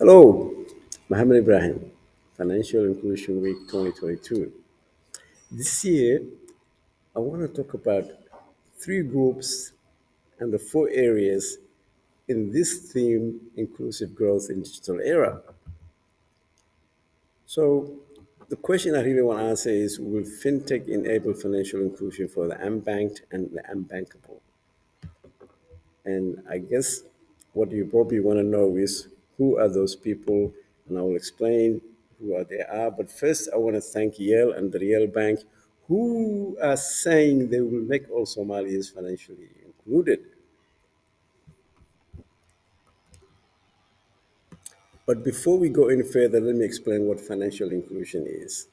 Hello, Mohammed Ibrahim, Financial Inclusion Week 2022. This year, I want to talk about three groups and the four areas in this theme, inclusive growth in digital era. So, the question I really want to answer is, will fintech enable financial inclusion for the unbanked and the unbankable? And I guess what you probably want to know is who are those people, and I will explain who are they are. But first, I want to thank Yale and the Real Bank, who are saying they will make all Somalis financially included. But before we go any further, let me explain what financial inclusion is.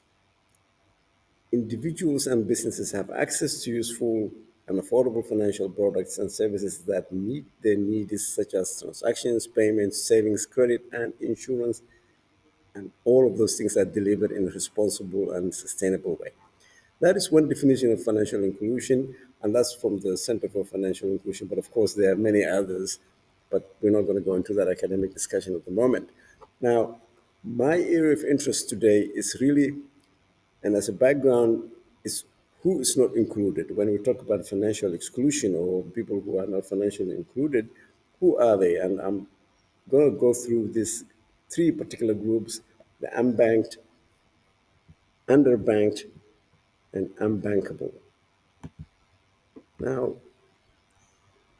Individuals and businesses have access to useful and affordable financial products and services that meet their needs, such as transactions, payments, savings, credit, and insurance, and all of those things are delivered in a responsible and sustainable way. That is one definition of financial inclusion, and that's from the Center for Financial Inclusion. But of course, there are many others, but we're not going to go into that academic discussion at the moment. Now, my area of interest today is really, and as a background, is who is not included. When we talk about financial exclusion or people who are not financially included, who are they? And I'm going to go through these three particular groups: the unbanked, underbanked, and unbankable. Now,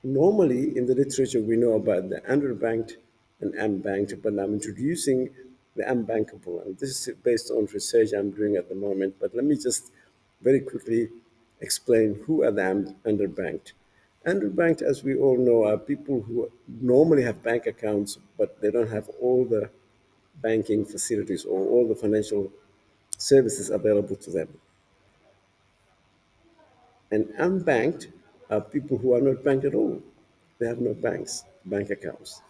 normally in the literature, we know about the underbanked and unbanked, but I'm introducing the unbankable. And this is based on research I'm doing at the moment. But let me just very quickly explain who are the underbanked. Underbanked, as we all know, are people who normally have bank accounts, but they don't have all the banking facilities or all the financial services available to them. And unbanked are people who are not banked at all. They have no bank accounts.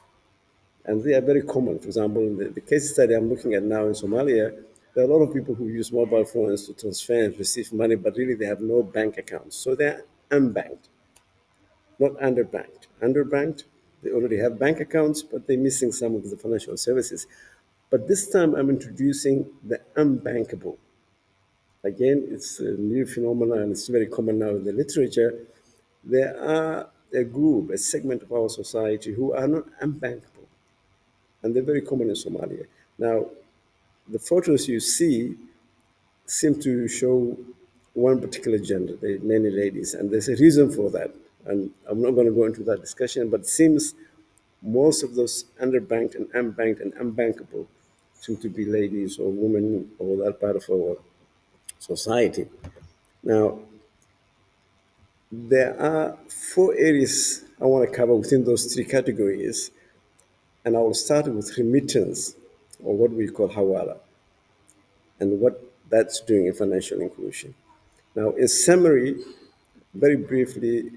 And they are very common. For example, in the case study I'm looking at now in Somalia, there are a lot of people who use mobile phones to transfer and receive money, but really they have no bank accounts. So they're unbanked, not underbanked. Underbanked, they already have bank accounts, but they're missing some of the financial services. But this time I'm introducing the unbankable. Again, it's a new phenomenon and it's very common now in the literature. There are a group, a segment of our society who are not unbankable, and they're very common in Somalia. Now, the photos you see seem to show one particular gender, many ladies, and there's a reason for that. And I'm not going to go into that discussion, but it seems most of those underbanked and unbankable seem to be ladies or women or that part of our society. Now, there are four areas I want to cover within those three categories, and I will start with remittance, or what we call hawala, and what that's doing in financial inclusion. Now, in summary, very briefly,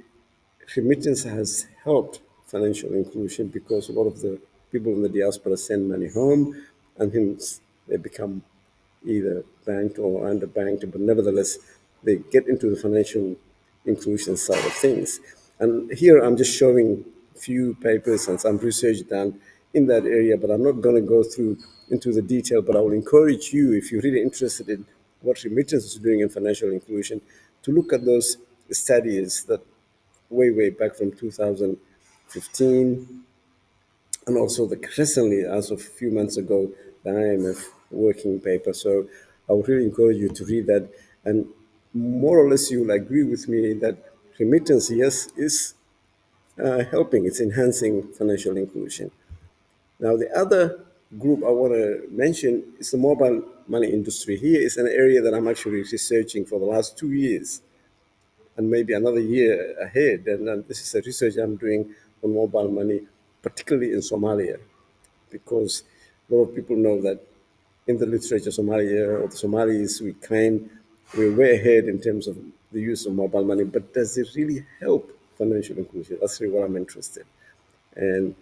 remittance has helped financial inclusion because a lot of the people in the diaspora send money home, and hence they become either banked or underbanked, but nevertheless, they get into the financial inclusion side of things. And here I'm just showing a few papers and some research done in that area, but I'm not going to go through into the detail, but I will encourage you, if you're really interested in what remittance is doing in financial inclusion, to look at those studies that way back from 2015, and also the recently, as of a few months ago, the IMF working paper. So I would really encourage you to read that. And more or less, you'll agree with me that remittance, yes, is helping, it's enhancing financial inclusion. Now, the other group I want to mention is the mobile money industry. Here is an area that I'm actually researching for the last 2 years and maybe another year ahead. And this is a research I'm doing on mobile money, particularly in Somalia, because a lot of people know that in the literature, Somalia or the Somalis, we claim we're way ahead in terms of the use of mobile money, but does it really help financial inclusion? That's really what I'm interested in. And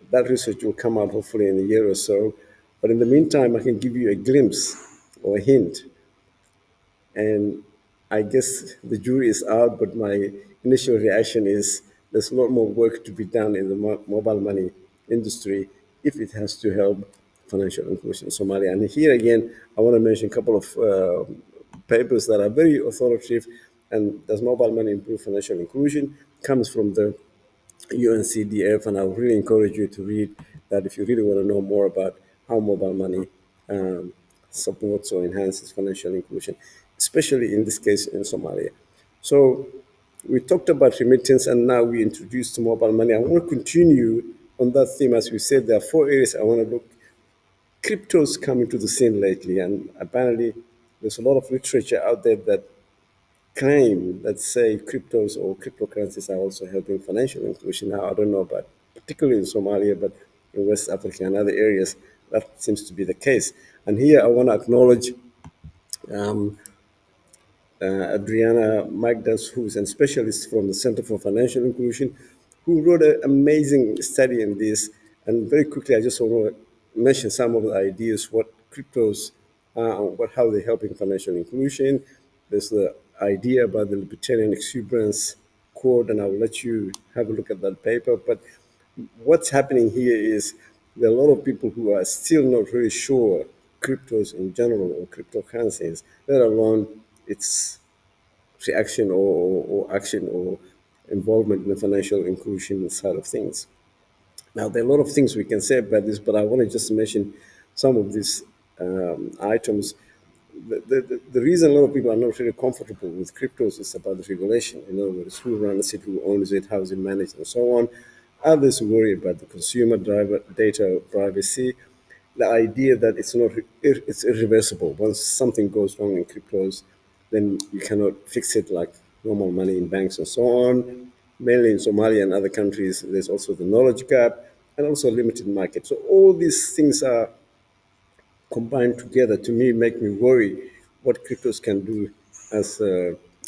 that research will come out hopefully in a year or so. But in the meantime, I can give you a glimpse or a hint, and I guess the jury is out, but my initial reaction is there's a lot more work to be done in the mobile money industry if it has to help financial inclusion in Somalia. And here again, I want to mention a couple of papers that are very authoritative. And does mobile money improve financial inclusion? Comes from the UNCDF, and I would really encourage you to read that if you really want to know more about how mobile money um, supports or enhances financial inclusion, especially in this case in Somalia. So we talked about remittance, and now we introduced mobile money. I want to continue on that theme. As we said, there are four areas I want to look. Cryptos coming to the scene lately, and apparently there's a lot of literature out there that claim that say cryptos or cryptocurrencies are also helping financial inclusion. Now, I don't know about particularly in Somalia, but in West Africa and other areas, that seems to be the case. And here I want to acknowledge um, Adriana Magdas, who's a specialist from the Center for Financial Inclusion, who wrote an amazing study in this. And very quickly, I just want to mention some of the ideas, what cryptos are, and how they're helping financial inclusion. There's the idea about the libertarian exuberance quote, and I'll let you have a look at that paper. But what's happening here is there are a lot of people who are still not really sure cryptos in general or cryptocurrencies, let alone its reaction or action or involvement in the financial inclusion side of things. Now, there are a lot of things we can say about this, but I want to just mention some of these items. The reason a lot of people are not really comfortable with cryptos is about the regulation. In other words, who runs it, who owns it, how is it managed, and so on. Others worry about the consumer driver data privacy, the idea that it's irreversible. Once something goes wrong in cryptos, then you cannot fix it like normal money in banks and so on. Mainly in Somalia and other countries, there's also the knowledge gap and also a limited market. So all these things are combined together to me make me worry what cryptos can do as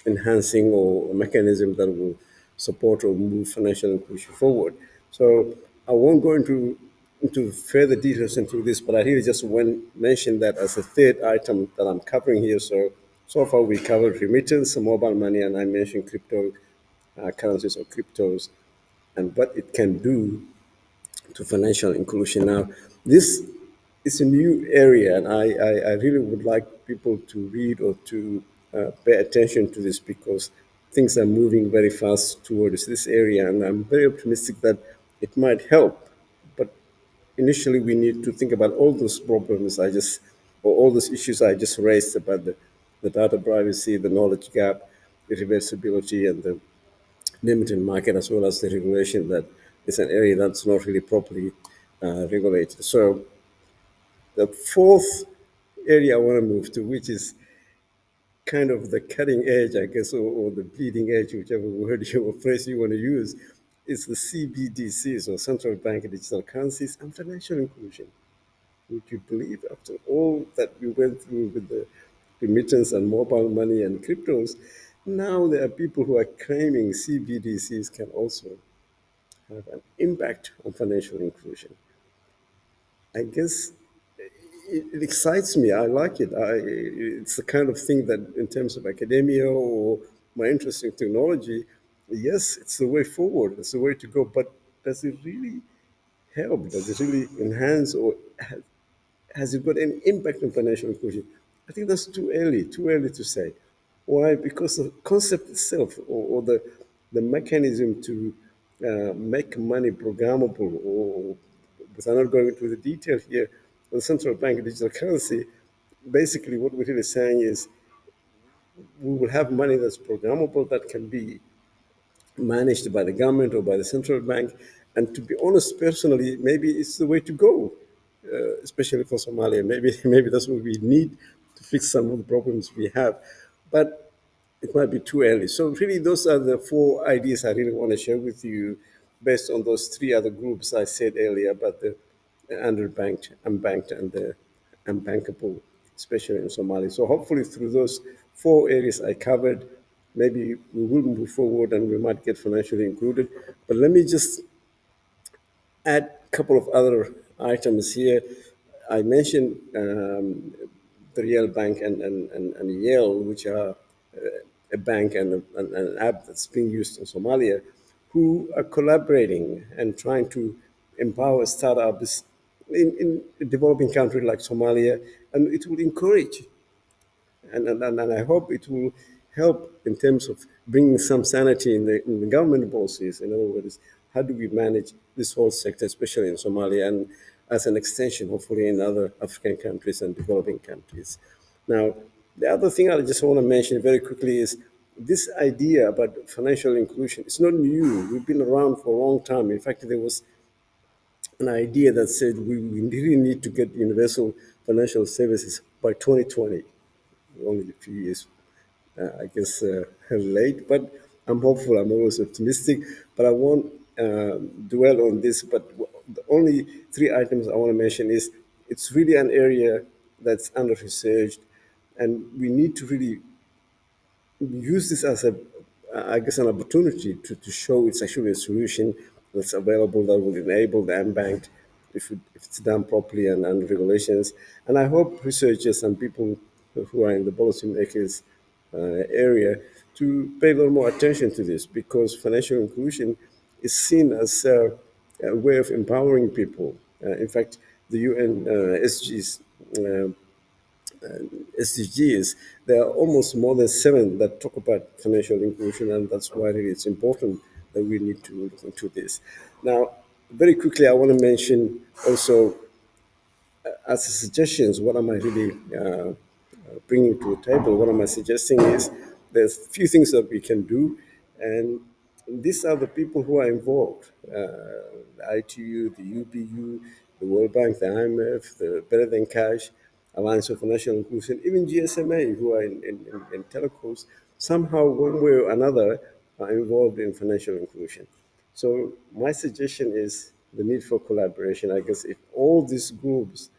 enhancing or a mechanism that will support or move financial inclusion forward. So I won't go into further details into this, but I really just want to mention that as a third item that I'm covering here. So far we covered remittance, mobile money, and I mentioned crypto currencies or cryptos and what it can do to financial inclusion. Now, this is a new area, and I really would like people to read or to pay attention to this because things are moving very fast towards this area, and I'm very optimistic that it might help. But initially, we need to think about all those problems or all those issues I just raised about the data privacy, the knowledge gap, the reversibility, and the limited market as well as the regulation that is an area that's not really properly regulated. So the fourth area I want to move to, which is kind of the cutting edge, I guess, or the bleeding edge, whichever word or phrase you want to use, is the CBDCs or central bank digital currencies and financial inclusion. Would you believe after all that we went through with the remittance and mobile money and cryptos, now there are people who are claiming CBDCs can also have an impact on financial inclusion. I guess it excites me. I like it. It's the kind of thing that, in terms of academia or my interest in technology, yes, it's the way forward. It's the way to go. But does it really help? Does it really enhance or has it got any impact on financial inclusion? I think that's too early to say. Why? Because the concept itself or the mechanism to make money programmable or without not going into the detail here, the central bank digital currency, basically what we're really saying is we will have money that's programmable that can be managed by the government or by the central bank. And to be honest, personally, maybe it's the way to go, especially for Somalia. Maybe maybe that's what we need to fix some of the problems we have. But it might be too early. So really, those are the four ideas I really want to share with you, based on those three other groups I said earlier about the underbanked, unbanked, and the unbankable, especially in Somalia. So hopefully, through those four areas I covered, maybe we will move forward and we might get financially included. But let me just add a couple of other items here. I mentioned the Real Bank and Yale, which are a bank and an app that's being used in Somalia, who are collaborating and trying to empower startups in a developing country like Somalia, and it will encourage and I hope it will help in terms of bringing some sanity in the government policies. In other words, how do we manage this whole sector, especially in Somalia, and as an extension, hopefully, in other African countries and developing countries. Now, the other thing I just want to mention very quickly is this idea about financial inclusion. It's not new. We've been around for a long time. In fact, there was an idea that said we really need to get universal financial services by 2020, only a few years, I guess, late, but I'm hopeful. I'm always optimistic, but I won't dwell on this. But the only three items I want to mention is it's really an area that's under researched, and we need to really use this as I guess, an opportunity to show it's actually a solution that's available that will enable the unbanked if it's done properly and under regulations. And I hope researchers and people who are in the policymakers area to pay a little more attention to this because financial inclusion is seen as a way of empowering people. In fact, the UN SGs SDGs, there are almost more than seven that talk about financial inclusion, and that's why really it's important that we need to look into this. Now, very quickly, I want to mention also as suggestions, what am I really bringing to the table? What am I suggesting is there's a few things that we can do, and these are the people who are involved: the ITU, the UBU, the World Bank, the IMF, the Better Than Cash, Alliance of Financial Inclusion, even GSMA, who are in telecoms, somehow, one way or another, are involved in financial inclusion. So my suggestion is the need for collaboration. I guess if all these groups,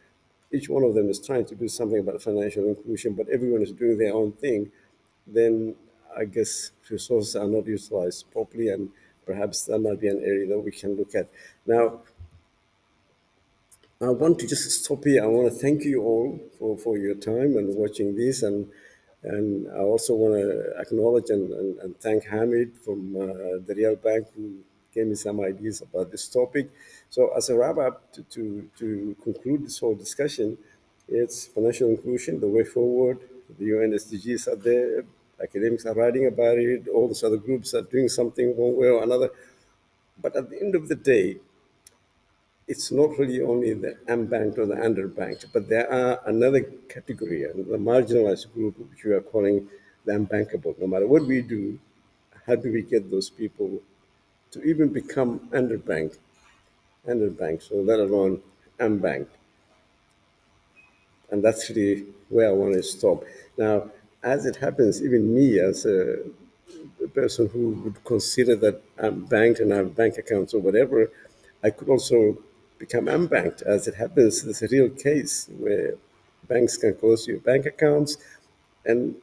each one of them is trying to do something about financial inclusion, but everyone is doing their own thing, then I guess resources are not utilized properly, and perhaps that might be an area that we can look at. Now, I want to just stop here. I want to thank you all for your time and watching this, and I also want to acknowledge and thank Hamid from the Real Bank who gave me some ideas about this topic. So, as a wrap up, to conclude this whole discussion, it's financial inclusion, the way forward. The UN SDGs are there. Academics are writing about it. All these other groups are doing something one way or another. But at the end of the day, it's not really only the unbanked or the underbanked, but there are another category, the marginalized group, which we are calling the unbankable. No matter what we do, how do we get those people to even become underbanked, so let alone unbanked? And that's really where I want to stop. Now, as it happens, even me as a person who would consider that I'm banked and I have bank accounts or whatever, I could also become unbanked. As it happens, there's a real case where banks can close your bank accounts, and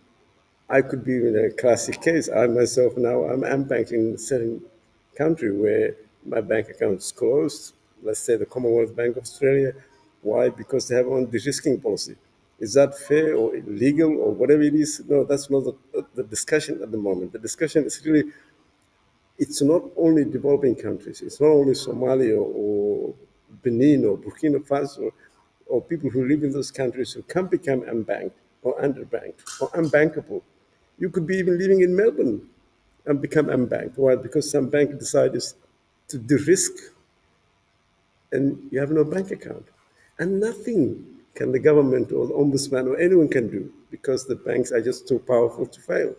I could be in a classic case. I myself now I'm banked in a certain country where my bank account is closed. Let's say the Commonwealth Bank of Australia. Why? Because they have on de-risking policy. Is that fair or illegal or whatever it is? No, that's not the discussion at the moment. The discussion is really it's not only developing countries. It's not only Somalia or Benin or Burkina Faso or people who live in those countries who can become unbanked or underbanked or unbankable. You could be even living in Melbourne and become unbanked. Why? Because some bank decides to de-risk and you have no bank account. And nothing can the government or the ombudsman or anyone can do because the banks are just too powerful to fail.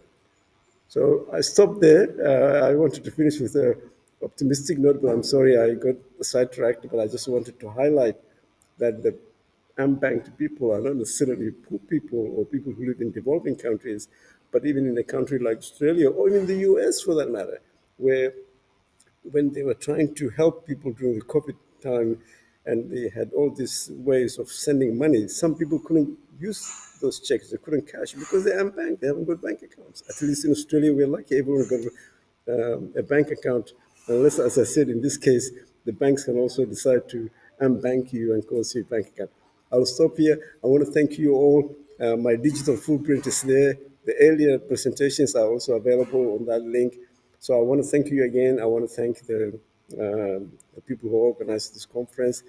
So I stopped there. I wanted to finish with an optimistic note, but I'm sorry I got sidetracked. But I just wanted to highlight that the unbanked people are not necessarily poor people or people who live in developing countries, but even in a country like Australia or even the US for that matter, where when they were trying to help people during the COVID time and they had all these ways of sending money, some people couldn't use those checks. They couldn't cash because they're unbanked. They haven't got bank accounts. At least in Australia, we're lucky. Everyone got a bank account. Unless, as I said, in this case, the banks can also decide to unbank you and close your bank account. I'll stop here. I want to thank you all. My digital footprint is there. The earlier presentations are also available on that link. So I want to thank you again. I want to thank the people who organized this conference.